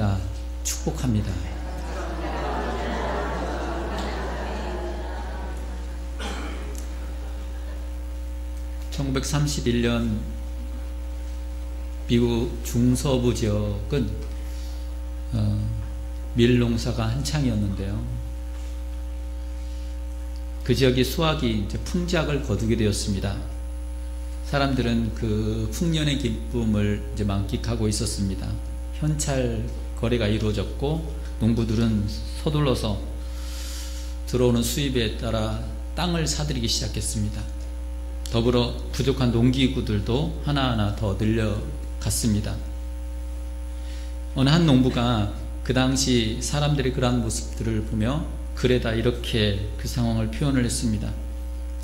감사합니다. 축복합니다. (1931년) 미국 중서부 지역은 밀 농사가 한창이었는데요. 그 지역이 수확이 이제 풍작을 거두게 되었습니다. 사람들은 그 풍년의 기쁨을 이제 만끽하고 있었습니다. 현찰 거래가 이루어졌고 농부들은 서둘러서 들어오는 수입에 따라 땅을 사들이기 시작했습니다. 더불어 부족한 농기구들도 하나하나 더 늘려갔습니다. 어느 한 농부가 그 당시 사람들의 그러한 모습들을 보며 글에다 이렇게 그 상황을 표현을 했습니다.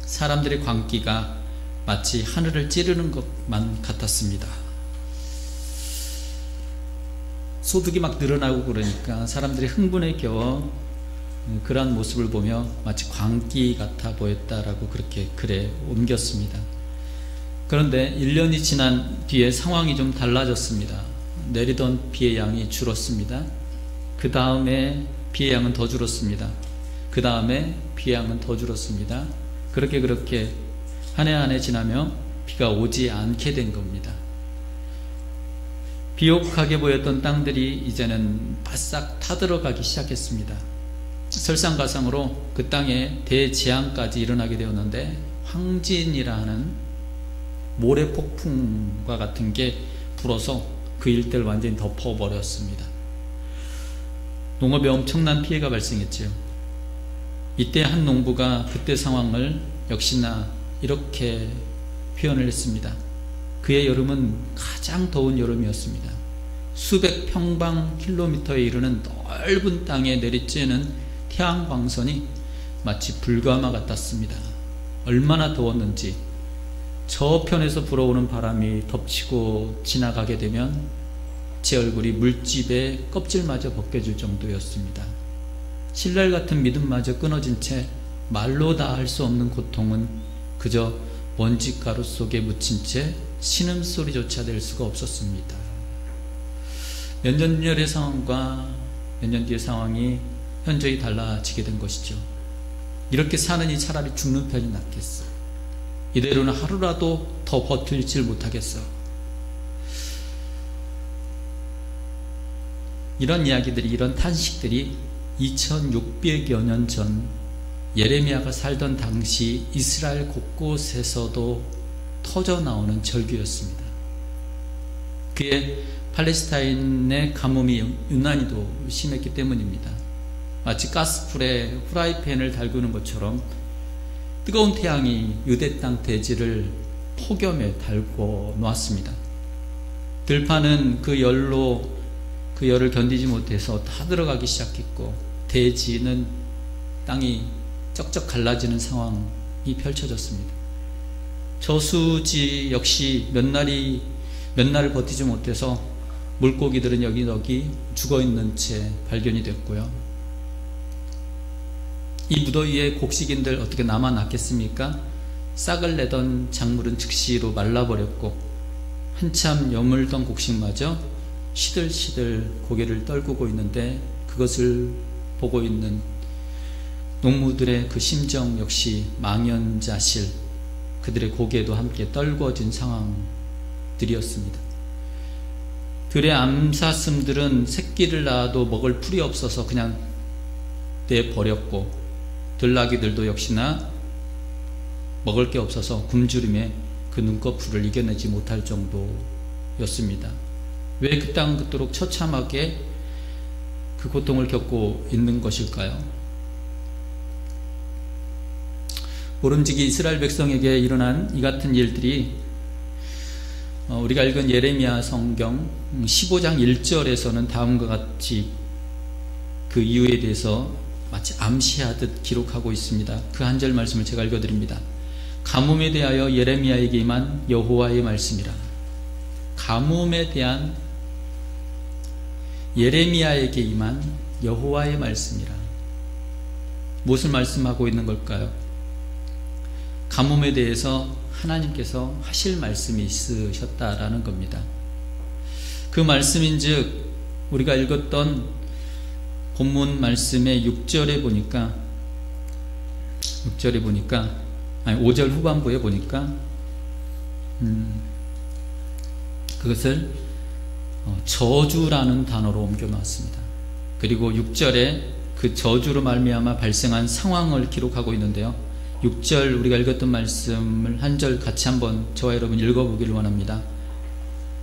사람들의 광기가 마치 하늘을 찌르는 것만 같았습니다. 소득이 막 늘어나고 그러니까 사람들이 흥분에 겨워 그러한 모습을 보며 마치 광기 같아 보였다라고 그렇게 글에 옮겼습니다. 그런데 1년이 지난 뒤에 상황이 좀 달라졌습니다. 내리던 비의 양이 줄었습니다. 그 다음에 비의 양은 더 줄었습니다. 그 다음에 비의 양은 더 줄었습니다. 그렇게 한 해 한 해 지나며 비가 오지 않게 된 겁니다. 비옥하게 보였던 땅들이 이제는 바싹 타들어가기 시작했습니다. 설상가상으로 그 땅에 대재앙까지 일어나게 되었는데 황진이라 하는 모래폭풍과 같은 게 불어서 그 일대를 완전히 덮어버렸습니다. 농업에 엄청난 피해가 발생했지요. 이때 한 농부가 그때 상황을 역시나 이렇게 표현을 했습니다. 그의 여름은 가장 더운 여름이었습니다. 수백 평방 킬로미터에 이르는 넓은 땅에 내리쬐는 태양광선이 마치 불가마 같았습니다. 얼마나 더웠는지 저편에서 불어오는 바람이 덮치고 지나가게 되면 제 얼굴이 물집에 껍질마저 벗겨질 정도였습니다. 신랄 같은 믿음마저 끊어진 채 말로 다 할 수 없는 고통은 그저 먼지가루 속에 묻힌 채 신음소리조차 낼 수가 없었습니다. 몇 년 전의 상황과 몇 년 뒤의 상황이 현저히 달라지게 된 것이죠. 이렇게 사느니 차라리 죽는 편이 낫겠어. 이대로는 하루라도 더 버틸지 못하겠어. 이런 이야기들이, 이런 탄식들이 2600여 년 전 예레미야가 살던 당시 이스라엘 곳곳에서도 터져나오는 절규였습니다. 그의 팔레스타인의 가뭄이 유난히도 심했기 때문입니다. 마치 가스불에 후라이팬을 달구는 것처럼 뜨거운 태양이 유대 땅 대지를 폭염에 달궈 놓았습니다. 들판은 그 열을 견디지 못해서 타들어가기 시작했고, 대지는 땅이 쩍쩍 갈라지는 상황이 펼쳐졌습니다. 저수지 역시 몇 날을 버티지 못해서 물고기들은 여기저기 죽어있는 채 발견이 됐고요. 이 무더위에 곡식인들 어떻게 남아났겠습니까? 싹을 내던 작물은 즉시로 말라버렸고, 한참 여물던 곡식마저 시들시들 고개를 떨구고 있는데, 그것을 보고 있는 농부들의 그 심정 역시 망연자실, 그들의 고개도 함께 떨궈진 상황들이었습니다. 들의 암사슴들은 새끼를 낳아도 먹을 풀이 없어서 그냥 내버렸고, 들나귀들도 역시나 먹을 게 없어서 굶주림에 그 눈꺼풀을 이겨내지 못할 정도였습니다. 왜 그 땅은 그토록 처참하게 그 고통을 겪고 있는 것일까요? 모름지기 이스라엘 백성에게 일어난 이 같은 일들이 우리가 읽은 예레미야 성경 15장 1절에서는 다음과 같이 그 이유에 대해서 마치 암시하듯 기록하고 있습니다. 그 한 절 말씀을 제가 읽어드립니다. 가뭄에 대하여 예레미야에게 임한 여호와의 말씀이라. 가뭄에 대한 예레미야에게 임한 여호와의 말씀이라. 무엇을 말씀하고 있는 걸까요? 가뭄에 대해서 하나님께서 하실 말씀이 있으셨다라는 겁니다. 그 말씀인즉 우리가 읽었던 본문 말씀의 6절에 보니까 5절 후반부에 보니까 그것을 저주라는 단어로 옮겨놨습니다. 그리고 6절에 그 저주로 말미암아 발생한 상황을 기록하고 있는데요, 6절 우리가 읽었던 말씀을 한 절 같이 한번 저와 여러분 읽어보기를 원합니다.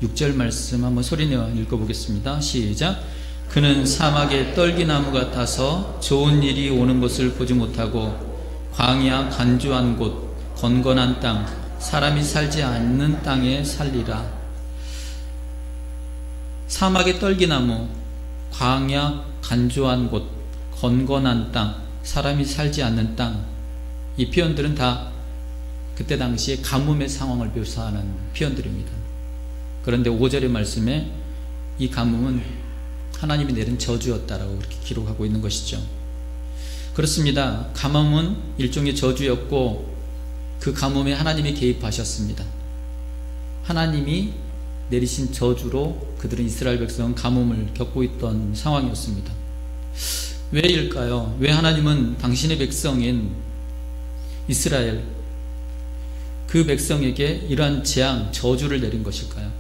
6절 말씀 한번 소리내어 읽어보겠습니다. 시작. 그는 사막의 떨기나무 같아서 좋은 일이 오는 것을 보지 못하고 광야 간주한 곳 건건한 땅 사람이 살지 않는 땅에 살리라. 사막의 떨기나무, 광야 간주한 곳, 건건한 땅, 사람이 살지 않는 땅, 이 표현들은 다 그때 당시에 가뭄의 상황을 묘사하는 표현들입니다. 그런데 5절의 말씀에 이 가뭄은 하나님이 내린 저주였다라고 이렇게 기록하고 있는 것이죠. 그렇습니다. 가뭄은 일종의 저주였고 그 가뭄에 하나님이 개입하셨습니다. 하나님이 내리신 저주로 그들은 이스라엘 백성은 가뭄을 겪고 있던 상황이었습니다. 왜일까요? 왜 하나님은 당신의 백성인 이스라엘 그 백성에게 이러한 재앙, 저주를 내린 것일까요?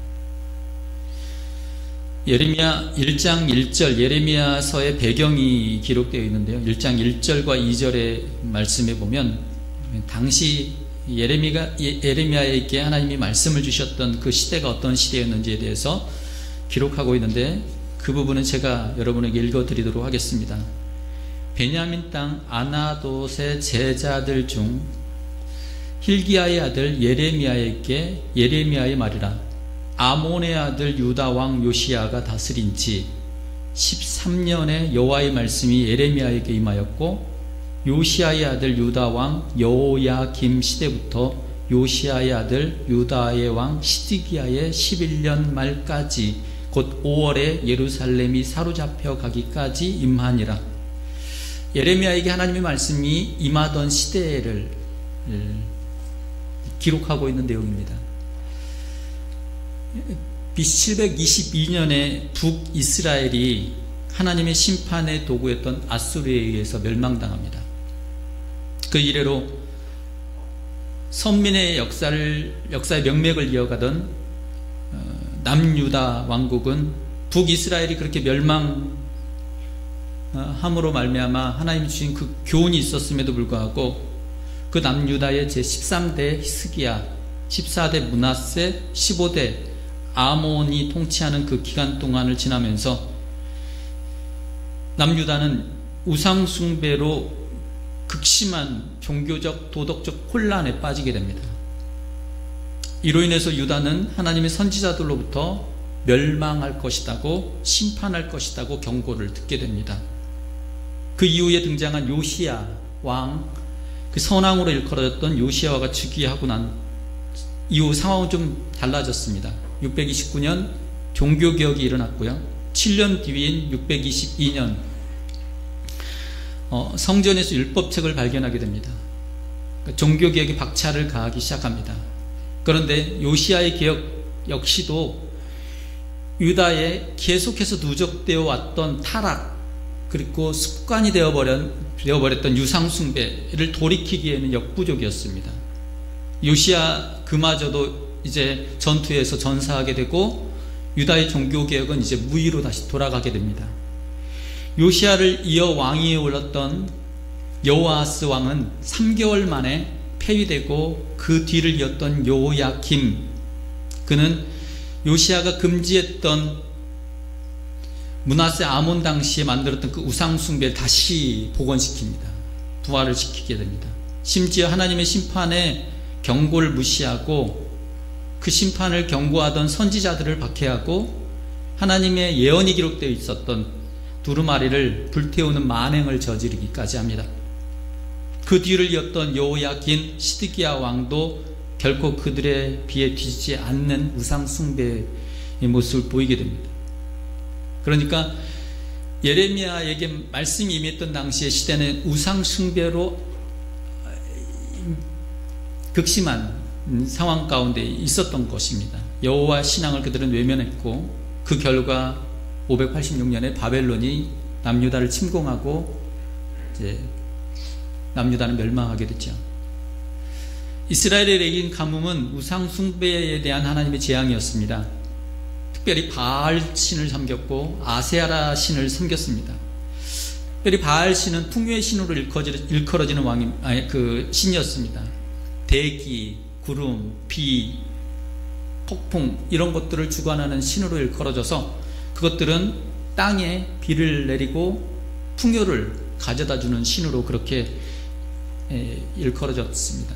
예레미야 1장 1절 예레미야서의 배경이 기록되어 있는데요, 1장 1절과 2절의 말씀에 보면 당시 예레미야에게 하나님이 말씀을 주셨던 그 시대가 어떤 시대였는지에 대해서 기록하고 있는데, 그 부분은 제가 여러분에게 읽어드리도록 하겠습니다. 베냐민 땅 아나돗의 제자들 중 hil기야의 아들 예레미야에게 예레미야의 말이라. 아몬의 아들 유다 왕 요시야가 다스린 지 13년에 여호와의 말씀이 예레미야에게 임하였고, 요시야의 아들 유다 왕 여호야김 시대부터 요시야의 아들 유다의 왕 시드기야의 11년 말까지 곧 5월에 예루살렘이 사로잡혀 가기까지 임하니라. 예레미야에게 하나님의 말씀이 임하던 시대를 기록하고 있는 내용입니다. BC 722년에 북이스라엘이 하나님의 심판의 도구였던 아수르에 의해서 멸망당합니다. 그 이래로 선민의 역사의 명맥을 이어가던 남유다 왕국은 북이스라엘이 그렇게 멸망함으로 말미암아 하나님이 주신 그 교훈이 있었음에도 불구하고 그 남유다의 제13대 히스기야, 14대 므낫세, 15대 아몬이 통치하는 그 기간 동안을 지나면서 남유다는 우상숭배로 극심한 종교적 도덕적 혼란에 빠지게 됩니다. 이로 인해서 유다는 하나님의 선지자들로부터 멸망할 것이라고, 심판할 것이라고 경고를 듣게 됩니다. 그 이후에 등장한 요시야 왕, 그 선왕으로 일컬어졌던 요시야가 즉위하고 난 이후 상황은 좀 달라졌습니다. 629년 종교개혁이 일어났고요, 7년 뒤인 622년 성전에서 율법책을 발견하게 됩니다. 그러니까 종교개혁이 박차를 가하기 시작합니다. 그런데 요시야의 개혁 역시도 유다에 계속해서 누적되어 왔던 타락, 그리고 습관이 되어버렸던 유상숭배를 돌이키기에는 역부족이었습니다. 요시야 그마저도 이제 전투에서 전사하게 되고 유다의 종교개혁은 이제 무위로 다시 돌아가게 됩니다. 요시야를 이어 왕위에 올랐던 여호아스 왕은 3개월 만에 폐위되고, 그 뒤를 이었던 여호야김, 그는 요시야가 금지했던 므낫세 아몬 당시에 만들었던 그 우상숭배를 다시 복원시킵니다. 부활을 시키게 됩니다. 심지어 하나님의 심판의 경고를 무시하고 그 심판을 경고하던 선지자들을 박해하고 하나님의 예언이 기록되어 있었던 두루마리를 불태우는 만행을 저지르기까지 합니다. 그 뒤를 이었던 여호야긴 시드기야 왕도 결코 그들에 비해 뒤지지 않는 우상숭배의 모습을 보이게 됩니다. 그러니까 예레미야에게 말씀이 임했던 당시의 시대는 우상숭배로 극심한 상황 가운데 있었던 것입니다. 여호와 신앙을 그들은 외면했고, 그 결과 586년에 바벨론이 남유다를 침공하고 이제 남유다는 멸망하게 됐죠. 이스라엘의 레긴 가뭄은 우상 숭배에 대한 하나님의 재앙이었습니다. 특별히 바알 신을 섬겼고 아세라 신을 섬겼습니다. 특별히 바알 신은 풍요의 신으로 일컬어지는 신이었습니다. 대기, 구름, 비, 폭풍 이런 것들을 주관하는 신으로 일컬어져서 그것들은 땅에 비를 내리고 풍요를 가져다주는 신으로 그렇게 일컬어졌습니다.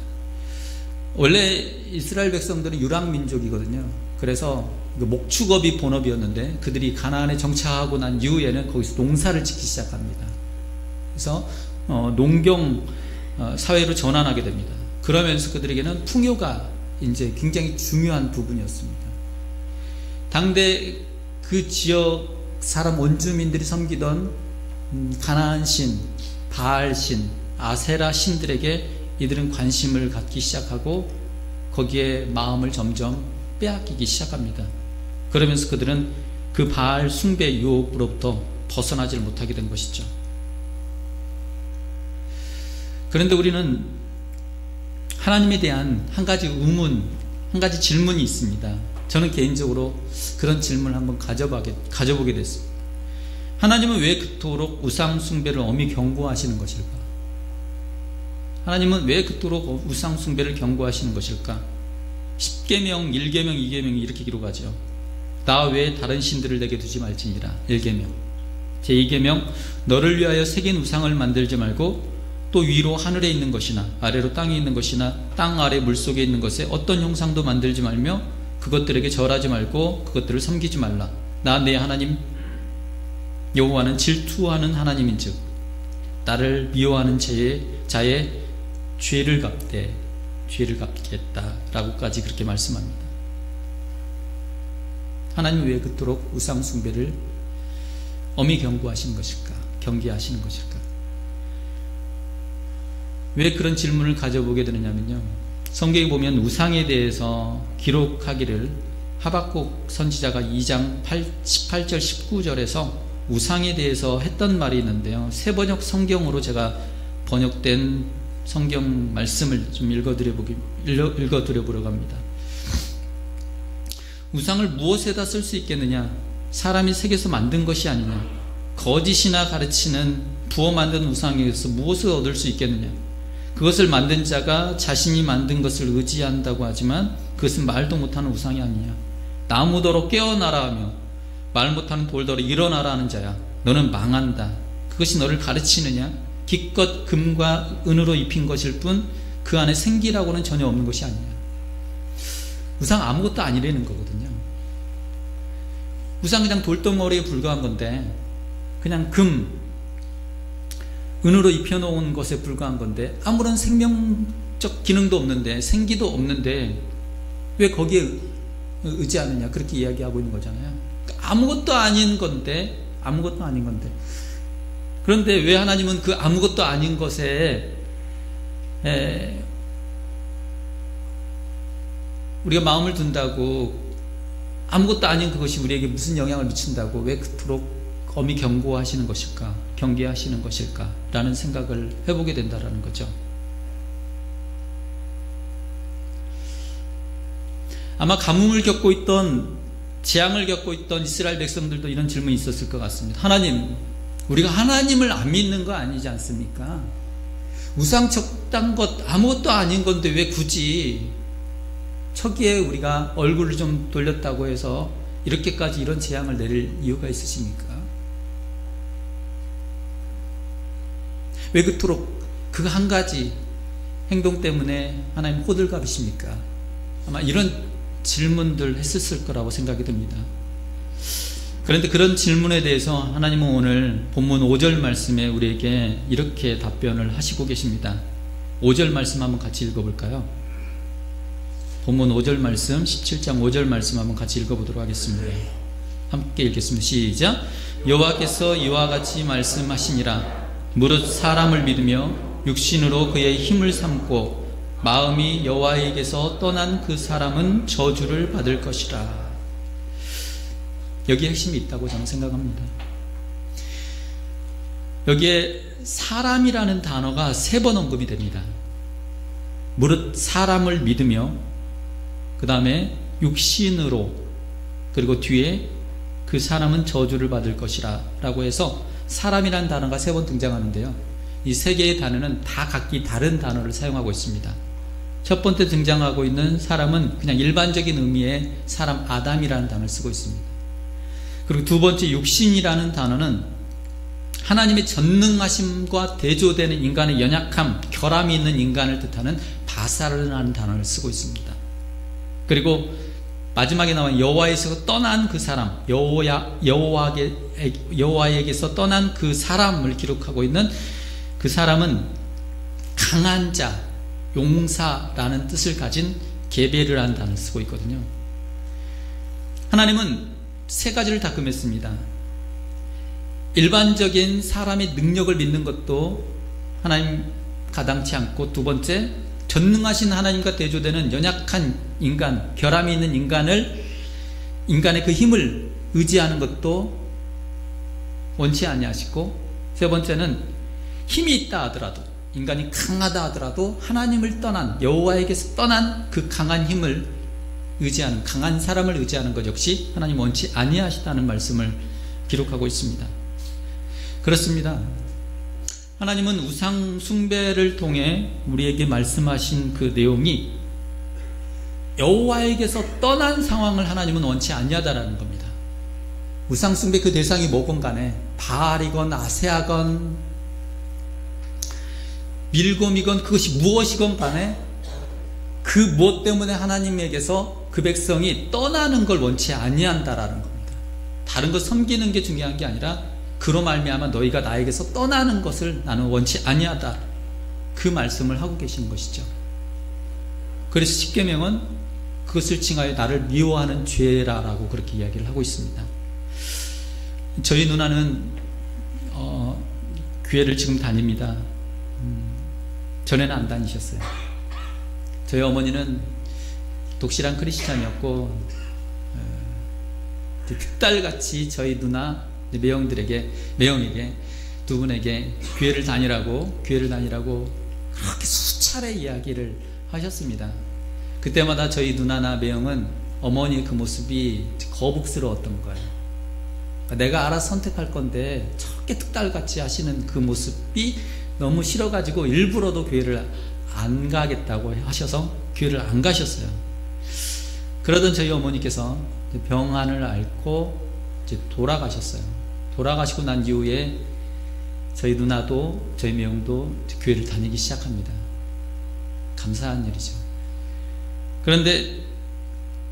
원래 이스라엘 백성들은 유랑민족이거든요. 그래서 목축업이 본업이었는데 그들이 가나안에 정착하고 난 이후에는 거기서 농사를 짓기 시작합니다. 그래서 농경 사회로 전환하게 됩니다. 그러면서 그들에게는 풍요가 이제 굉장히 중요한 부분이었습니다. 당대 그 지역 사람 원주민들이 섬기던 가나안 신, 바알 신, 아세라 신들에게 이들은 관심을 갖기 시작하고 거기에 마음을 점점 빼앗기기 시작합니다. 그러면서 그들은 그 바알 숭배 유혹으로부터 벗어나질 못하게 된 것이죠. 그런데 우리는 하나님에 대한 한 가지 의문, 한 가지 질문이 있습니다. 저는 개인적으로 그런 질문을 한번 가져보게 됐습니다. 하나님은 왜 그토록 우상 숭배를 엄히 경고하시는 것일까? 하나님은 왜 그토록 우상 숭배를 경고하시는 것일까? 10계명, 1계명, 2계명이 이렇게 기록하죠. 나 외에 다른 신들을 내게 두지 말지니라. 1계명. 제2계명, 너를 위하여 새긴 우상을 만들지 말고 또 위로 하늘에 있는 것이나 아래로 땅에 있는 것이나 땅 아래 물속에 있는 것에 어떤 형상도 만들지 말며 그것들에게 절하지 말고 그것들을 섬기지 말라. 나 내 하나님 여호와는 질투하는 하나님인즉 나를 미워하는 자의 죄를 갚겠다 라고까지 그렇게 말씀합니다. 하나님이 왜 그토록 우상 숭배를 엄히 경고하시는 것일까? 경계하시는 것일까? 왜 그런 질문을 가져보게 되느냐면요, 성경에 보면 우상에 대해서 기록하기를 하박국 선지자가 2장 18절 19절에서 우상에 대해서 했던 말이 있는데요, 새 번역 성경으로 제가 번역된 성경 말씀을 좀 읽어드려보려고 합니다. 우상을 무엇에다 쓸 수 있겠느냐? 사람이 새겨서 만든 것이 아니냐? 거짓이나 가르치는 부어 만든 우상에서 무엇을 얻을 수 있겠느냐? 그것을 만든 자가 자신이 만든 것을 의지한다고 하지만 그것은 말도 못하는 우상이 아니냐? 나무더러 깨어나라 하며 말 못하는 돌더러 일어나라 하는 자야, 너는 망한다. 그것이 너를 가르치느냐? 기껏 금과 은으로 입힌 것일 뿐 그 안에 생기라고는 전혀 없는 것이 아니냐? 우상 아무것도 아니라는 거거든요. 우상 그냥 돌덩어리에 불과한 건데, 그냥 금, 은으로 입혀놓은 것에 불과한 건데, 아무런 생명적 기능도 없는데, 생기도 없는데 왜 거기에 의지하느냐, 그렇게 이야기하고 있는 거잖아요. 아무것도 아닌 건데, 그런데 왜 하나님은 그 아무것도 아닌 것에 우리가 마음을 둔다고, 아무것도 아닌 그것이 우리에게 무슨 영향을 미친다고 왜 그토록 엄히 경고하시는 것일까, 경계하시는 것일까 라는 생각을 해보게 된다는 거죠. 아마 가뭄을 겪고 있던, 재앙을 겪고 있던 이스라엘 백성들도 이런 질문이 있었을 것 같습니다. 하나님, 우리가 하나님을 안 믿는 거 아니지 않습니까? 우상 척단 것 아무것도 아닌 건데 왜 굳이 초기에 우리가 얼굴을 좀 돌렸다고 해서 이렇게까지 이런 재앙을 내릴 이유가 있으십니까? 왜 그토록 그 한 가지 행동 때문에 하나님 호들갑이십니까? 아마 이런 질문들 했었을 거라고 생각이 듭니다. 그런데 그런 질문에 대해서 하나님은 오늘 본문 5절 말씀에 우리에게 이렇게 답변을 하시고 계십니다. 5절 말씀 한번 같이 읽어볼까요? 본문 5절 말씀, 17장 5절 말씀 한번 같이 읽어보도록 하겠습니다. 함께 읽겠습니다. 시작. 여호와께서 이와 같이 말씀하시니라. 무릇 사람을 믿으며 육신으로 그의 힘을 삼고 마음이 여호와에게서 떠난 그 사람은 저주를 받을 것이라. 여기에 핵심이 있다고 저는 생각합니다. 여기에 사람이라는 단어가 3번 언급이 됩니다. 무릇 사람을 믿으며, 그 다음에 육신으로, 그리고 뒤에 그 사람은 저주를 받을 것이라 라고 해서 사람이라는 단어가 3번 등장하는데요, 이 3개의 단어는 다 각기 다른 단어를 사용하고 있습니다. 첫 번째 등장하고 있는 사람은 그냥 일반적인 의미의 사람 아담이라는 단어를 쓰고 있습니다. 그리고 두 번째 육신이라는 단어는 하나님의 전능하심과 대조되는 인간의 연약함, 결함이 있는 인간을 뜻하는 바사르라는 단어를 쓰고 있습니다. 그리고 마지막에 나온 여호와에게서 떠난 그 사람, 여호와에게서 떠난 그 사람을 기록하고 있는 그 사람은 강한 자, 용사라는 뜻을 가진 게베르라는 단어를 쓰고 있거든요. 하나님은 3가지를 다 금했습니다. 일반적인 사람의 능력을 믿는 것도 하나님 가당치 않고, 두 번째, 전능하신 하나님과 대조되는 연약한 인간, 결함이 있는 인간의 그 힘을 의지하는 것도 원치 아니하시고, 세 번째는 힘이 있다 하더라도, 인간이 강하다 하더라도 하나님을 떠난, 여호와에게서 떠난 그 강한 힘을 의지하는, 강한 사람을 의지하는 것 역시 하나님 원치 아니하시다는 말씀을 기록하고 있습니다. 그렇습니다. 하나님은 우상 숭배를 통해 우리에게 말씀하신 그 내용이 여호와에게서 떠난 상황을 하나님은 원치 아니하다라는 겁니다. 우상 숭배 그 대상이 뭐건 간에, 바알이건 아세아건 밀곰이건 그것이 무엇이건 간에 그 무엇 때문에 하나님에게서 그 백성이 떠나는 걸 원치 아니한다라는 겁니다. 다른 것 섬기는 게 중요한 게 아니라 그로 말미암아 너희가 나에게서 떠나는 것을 나는 원치 아니하다, 그 말씀을 하고 계시는 것이죠. 그래서 십계명은 그것을 칭하여 나를 미워하는 죄라라고 그렇게 이야기를 하고 있습니다. 저희 누나는 교회를 지금 다닙니다. 전에는 안 다니셨어요. 저희 어머니는 독실한 크리스찬이었고, 득달같이 저희 누나 매형에게 두 분에게 교회를 다니라고 그렇게 수차례 이야기를 하셨습니다. 그때마다 저희 누나나 매형은 어머니의 그 모습이 거북스러웠던 거예요. 내가 알아서 선택할 건데 저렇게 득달같이 하시는 그 모습이 너무 싫어가지고 일부러도 교회를 안 가겠다고 하셔서 교회를 안 가셨어요. 그러던 저희 어머니께서 병환을 앓고 이제 돌아가셨어요. 돌아가시고 난 이후에 저희 누나도 저희 매형도 교회를 다니기 시작합니다. 감사한 일이죠. 그런데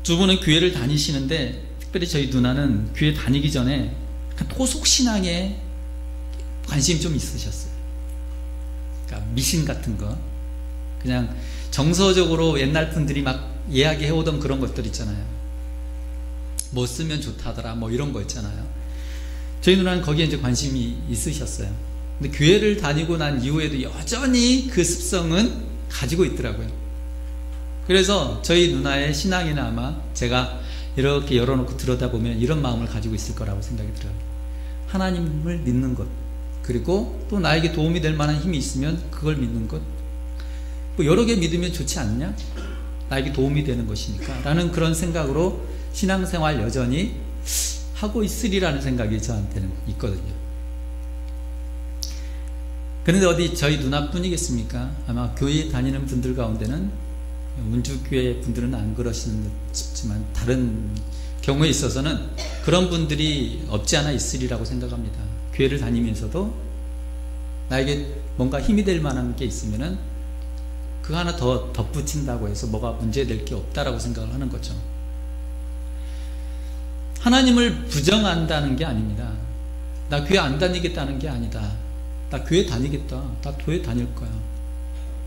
두 분은 교회를 다니시는데, 특별히 저희 누나는 교회 다니기 전에 토속신앙에 관심이 좀 있으셨어요. 그러니까 미신 같은 거, 그냥 정서적으로 옛날 분들이 막 이야기해오던 그런 것들 있잖아요. 뭐 쓰면 좋다더라, 뭐 이런 거 있잖아요. 저희 누나는 거기에 이제 관심이 있으셨어요. 근데 교회를 다니고 난 이후에도 여전히 그 습성은 가지고 있더라고요. 그래서 저희 누나의 신앙에는 아마 제가 이렇게 열어놓고 들여다보면 이런 마음을 가지고 있을 거라고 생각이 들어요. 하나님을 믿는 것, 그리고 또 나에게 도움이 될 만한 힘이 있으면 그걸 믿는 것, 뭐 여러 개 믿으면 좋지 않냐? 나에게 도움이 되는 것이니까 라는 그런 생각으로 신앙생활 여전히 하고 있으리라는 생각이 저한테는 있거든요. 그런데 어디 저희 누나뿐이겠습니까? 아마 교회 다니는 분들 가운데는, 운주교회 분들은 안 그러시지만 다른 경우에 있어서는 그런 분들이 없지 않아 있으리라고 생각합니다. 교회를 다니면서도 나에게 뭔가 힘이 될 만한 게 있으면은 그거 하나 더 덧붙인다고 해서 뭐가 문제될 게 없다라고 생각을 하는 거죠. 하나님을 부정한다는 게 아닙니다. 나 교회 안 다니겠다는 게 아니다. 나 교회 다니겠다. 나 교회 다닐 거야.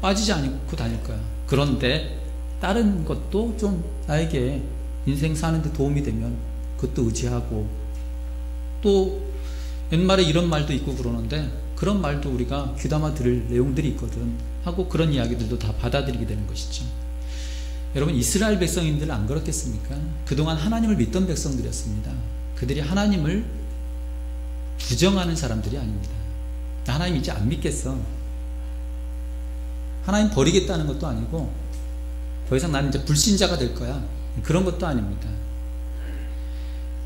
빠지지 않고 다닐 거야. 그런데 다른 것도 좀 나에게 인생 사는데 도움이 되면 그것도 의지하고, 또 옛말에 이런 말도 있고 그러는데 그런 말도 우리가 귀담아 들을 내용들이 있거든 하고, 그런 이야기들도 다 받아들이게 되는 것이죠. 여러분, 이스라엘 백성님들 안 그렇겠습니까? 그동안 하나님을 믿던 백성들이었습니다. 그들이 하나님을 부정하는 사람들이 아닙니다. 하나님 이제 안 믿겠어, 하나님 버리겠다는 것도 아니고 더 이상 나는 이제 불신자가 될 거야, 그런 것도 아닙니다.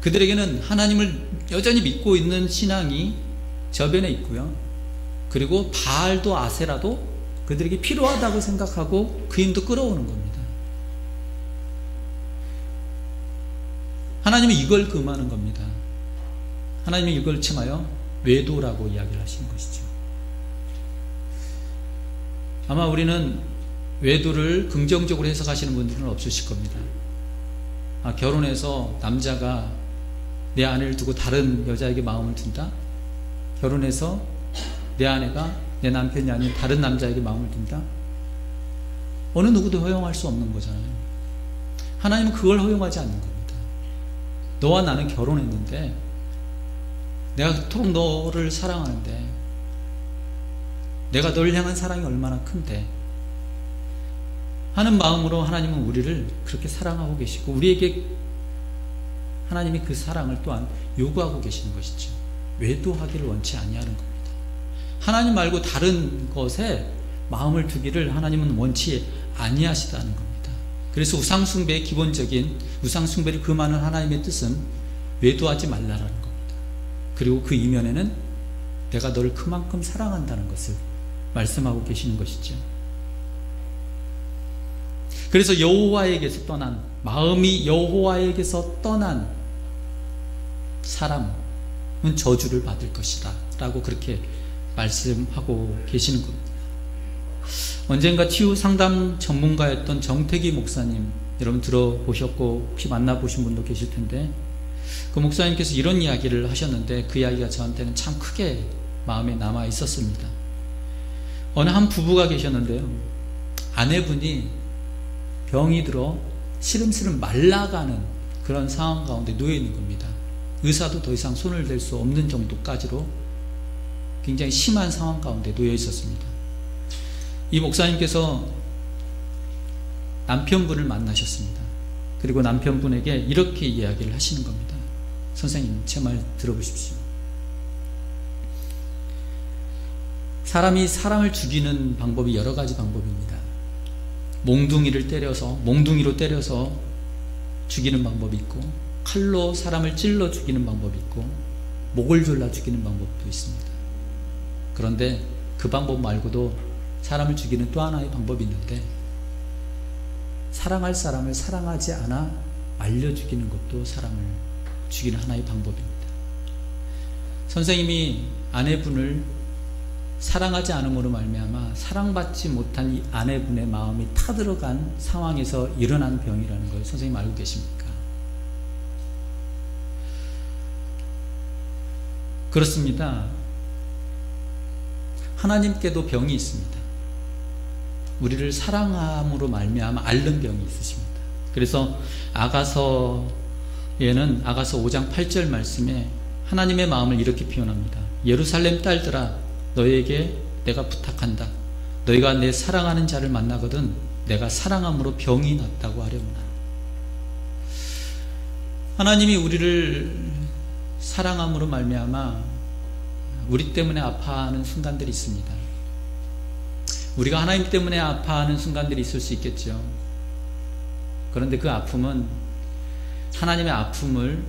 그들에게는 하나님을 여전히 믿고 있는 신앙이 저변에 있고요, 그리고 바알도 아세라도 그들에게 필요하다고 생각하고 그 힘도 끌어오는 겁니다. 하나님은 이걸 금하는 겁니다. 하나님은 이걸 칭하여 외도라고 이야기를 하시는 것이죠. 아마 우리는 외도를 긍정적으로 해석하시는 분들은 없으실 겁니다. 결혼해서 남자가 내 아내를 두고 다른 여자에게 마음을 둔다? 결혼해서 내 아내가 내 남편이 아닌 다른 남자에게 마음을 둔다? 어느 누구도 허용할 수 없는 거잖아요. 하나님은 그걸 허용하지 않는 겁니다. 너와 나는 결혼했는데 내가 그토록 너를 사랑하는데, 내가 널 향한 사랑이 얼마나 큰데 하는 마음으로 하나님은 우리를 그렇게 사랑하고 계시고, 우리에게 하나님이 그 사랑을 또한 요구하고 계시는 것이죠. 외도하기를 원치 아니하는 겁니다. 하나님 말고 다른 것에 마음을 두기를 하나님은 원치 아니하시다는 겁니다. 그래서 우상숭배의 기본적인, 우상숭배를 금하는 하나님의 뜻은 외도하지 말라라는 겁니다. 그리고 그 이면에는 내가 너를 그만큼 사랑한다는 것을 말씀하고 계시는 것이죠. 그래서 여호와에게서 떠난, 마음이 여호와에게서 떠난 사람은 저주를 받을 것이다 라고 그렇게 말씀하고 계시는 겁니다. 언젠가 치유 상담 전문가였던 정태기 목사님, 여러분 들어보셨고 혹시 만나보신 분도 계실 텐데, 그 목사님께서 이런 이야기를 하셨는데 그 이야기가 저한테는 참 크게 마음에 남아 있었습니다. 어느 한 부부가 계셨는데요, 아내분이 병이 들어 시름시름 말라가는 그런 상황 가운데 놓여 있는 겁니다. 의사도 더 이상 손을 댈 수 없는 정도까지로 굉장히 심한 상황 가운데 놓여 있었습니다. 이 목사님께서 남편분을 만나셨습니다. 그리고 남편분에게 이렇게 이야기를 하시는 겁니다. 선생님, 제 말 들어보십시오. 사람이 사람을 죽이는 방법이 여러 가지 방법입니다. 몽둥이로 때려서 죽이는 방법이 있고, 칼로 사람을 찔러 죽이는 방법이 있고, 목을 졸라 죽이는 방법도 있습니다. 그런데 그 방법 말고도 사람을 죽이는 또 하나의 방법이 있는데, 사랑할 사람을 사랑하지 않아 말려 죽이는 것도 사람을 죽이는 하나의 방법입니다. 선생님이 아내분을 사랑하지 않음으로 말미암아 사랑받지 못한 이 아내분의 마음이 타들어간 상황에서 일어난 병이라는 걸 선생님 알고 계십니까? 그렇습니다. 하나님께도 병이 있습니다. 우리를 사랑함으로 말미암아 앓는 병이 있으십니다. 그래서 아가서 5장 8절 말씀에 하나님의 마음을 이렇게 표현합니다. 예루살렘 딸들아, 너에게 내가 부탁한다. 너희가 내 사랑하는 자를 만나거든 내가 사랑함으로 병이 났다고 하려구나. 하나님이 우리를 사랑함으로 말미암아 우리 때문에 아파하는 순간들이 있습니다. 우리가 하나님 때문에 아파하는 순간들이 있을 수 있겠죠. 그런데 그 아픔은 하나님의 아픔을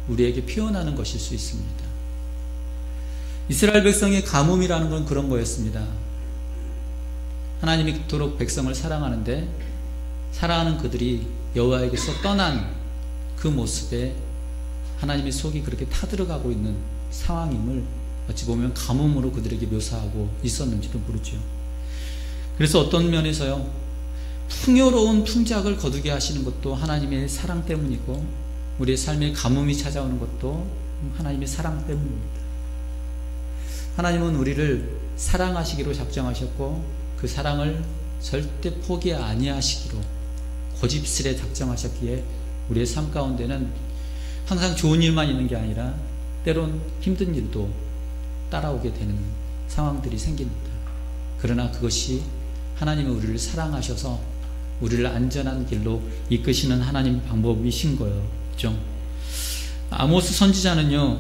우리에게 표현하는 것일 수 있습니다. 이스라엘 백성의 가뭄이라는 건 그런 거였습니다. 하나님이 그토록 백성을 사랑하는데 사랑하는 그들이 여호와에게서 떠난 그 모습에 하나님의 속이 그렇게 타들어가고 있는 상황임을 어찌 보면 가뭄으로 그들에게 묘사하고 있었는지도 모르죠. 그래서 어떤 면에서요, 풍요로운 풍작을 거두게 하시는 것도 하나님의 사랑 때문이고, 우리의 삶에 가뭄이 찾아오는 것도 하나님의 사랑 때문입니다. 하나님은 우리를 사랑하시기로 작정하셨고, 그 사랑을 절대 포기 아니하시기로 고집스레 작정하셨기에 우리의 삶 가운데는 항상 좋은 일만 있는 게 아니라 때론 힘든 일도 따라오게 되는 상황들이 생깁니다. 그러나 그것이 하나님은 우리를 사랑하셔서 우리를 안전한 길로 이끄시는 하나님의 방법이신 거죠. 아모스 선지자는요,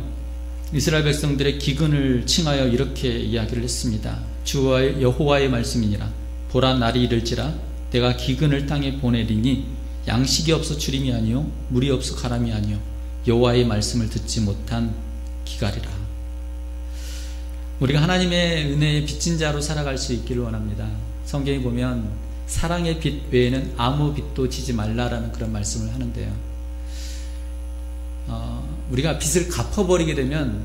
이스라엘 백성들의 기근을 칭하여 이렇게 이야기를 했습니다. 주와 여호와의 말씀이니라. 보라, 날이 이를지라 내가 기근을 땅에 보내리니 양식이 없어 주림이 아니요 물이 없어 가람이 아니요 여호와의 말씀을 듣지 못한 기갈이라. 우리가 하나님의 은혜의 빚진 자로 살아갈 수 있기를 원합니다. 성경에 보면 사랑의 빚 외에는 아무 빚도 지지 말라라는 그런 말씀을 하는데요, 우리가 빚을 갚아버리게 되면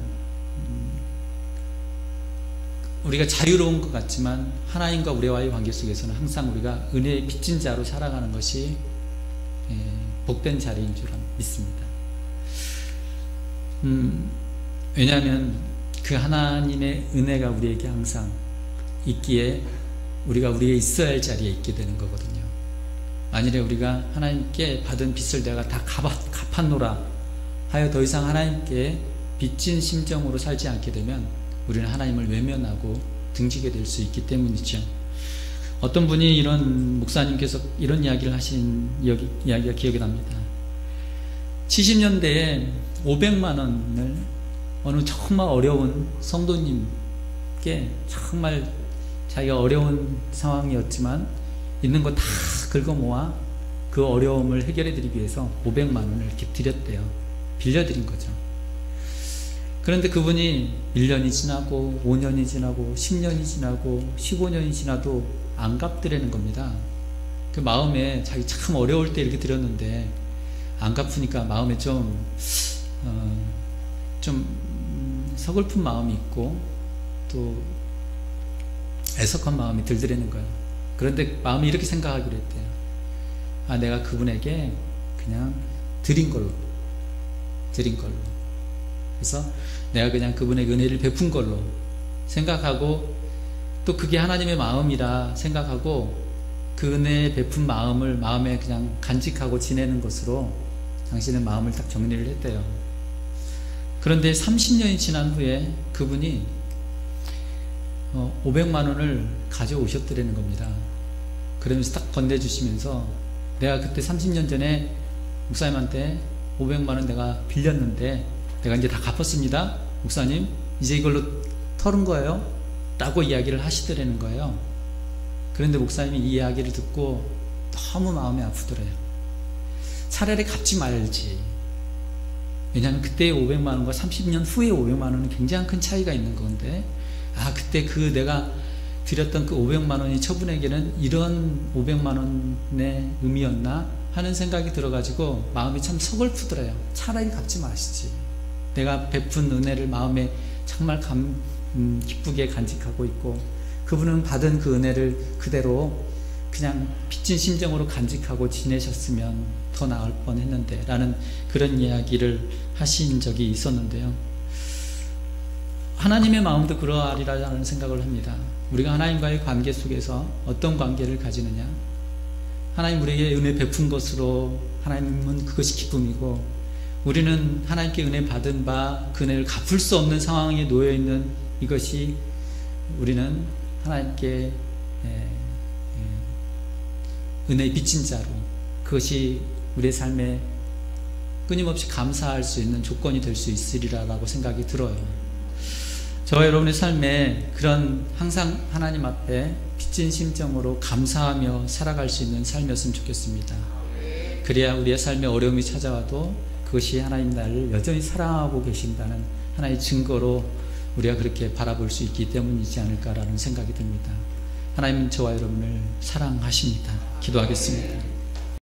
우리가 자유로운 것 같지만 하나님과 우리와의 관계 속에서는 항상 우리가 은혜의 빚진 자로 살아가는 것이 복된 자리인 줄 믿습니다. 왜냐하면 그 하나님의 은혜가 우리에게 항상 있기에 우리가 우리에 있어야 할 자리에 있게 되는 거거든요. 만일에 우리가 하나님께 받은 빚을 내가 다 갚았노라 하여 더 이상 하나님께 빚진 심정으로 살지 않게 되면 우리는 하나님을 외면하고 등지게 될 수 있기 때문이죠. 어떤 분이 이런 목사님께서 이런 이야기를 하신 이야기가 기억이 납니다. 70년대에 500만 원을 어느 정말 어려운 성도님께 정말 자기가 어려운 상황이었지만 있는 거 다 긁어 모아 그 어려움을 해결해 드리기 위해서 500만 원을 이렇게 드렸대요. 빌려드린 거죠. 그런데 그분이 1년이 지나고 5년이 지나고 10년이 지나고 15년이 지나도 안 갚으려는 겁니다. 그 마음에 자기 참 어려울 때 이렇게 드렸는데 안 갚으니까 마음에 좀 서글픈 마음이 있고 또 애석한 마음이 들더라는 거예요. 그런데 마음이 이렇게 생각하기로 했대요. 아, 내가 그분에게 그냥 드린 걸로. 그래서 내가 그냥 그분에게 은혜를 베푼 걸로 생각하고 또 그게 하나님의 마음이라 생각하고 그 은혜에 베푼 마음을 마음에 그냥 간직하고 지내는 것으로 당신의 마음을 딱 정리를 했대요. 그런데 30년이 지난 후에 그분이 500만 원을 가져오셨더라는 겁니다. 그러면서 딱 건네주시면서 내가 그때 30년 전에 목사님한테 500만 원 내가 빌렸는데 내가 이제 다 갚았습니다. 목사님 이제 이걸로 털은 거예요 라고 이야기를 하시더라는 거예요. 그런데 목사님이 이 이야기를 듣고 너무 마음이 아프더래요. 차라리 갚지 말지. 왜냐하면 그때의 500만 원과 30년 후의 500만 원은 굉장히 큰 차이가 있는 건데, 아, 그때 그 내가 드렸던 그 500만 원이 저분에게는 이런 500만 원의 의미였나 하는 생각이 들어가지고 마음이 참 서글프더래요. 차라리 갚지 마시지. 내가 베푼 은혜를 마음에 정말 기쁘게 간직하고 있고 그분은 받은 그 은혜를 그대로 그냥 빚진 심정으로 간직하고 지내셨으면 더 나을 뻔했는데 라는 그런 이야기를 하신 적이 있었는데요, 하나님의 마음도 그러하리라는 생각을 합니다. 우리가 하나님과의 관계 속에서 어떤 관계를 가지느냐, 하나님 우리에게 은혜 베푼 것으로 하나님은 그것이 기쁨이고, 우리는 하나님께 은혜 받은 바 그 은혜를 갚을 수 없는 상황에 놓여있는 이것이 우리는 하나님께 은혜의 빚진 자로, 그것이 우리의 삶에 끊임없이 감사할 수 있는 조건이 될 수 있으리라고 생각이 들어요. 저와 여러분의 삶에 그런 항상 하나님 앞에 빚진 심정으로 감사하며 살아갈 수 있는 삶이었으면 좋겠습니다. 그래야 우리의 삶에 어려움이 찾아와도 그것이 하나님 나를 여전히 사랑하고 계신다는 하나의 증거로 우리가 그렇게 바라볼 수 있기 때문이지 않을까라는 생각이 듭니다. 하나님은 저와 여러분을 사랑하십니다. 기도하겠습니다.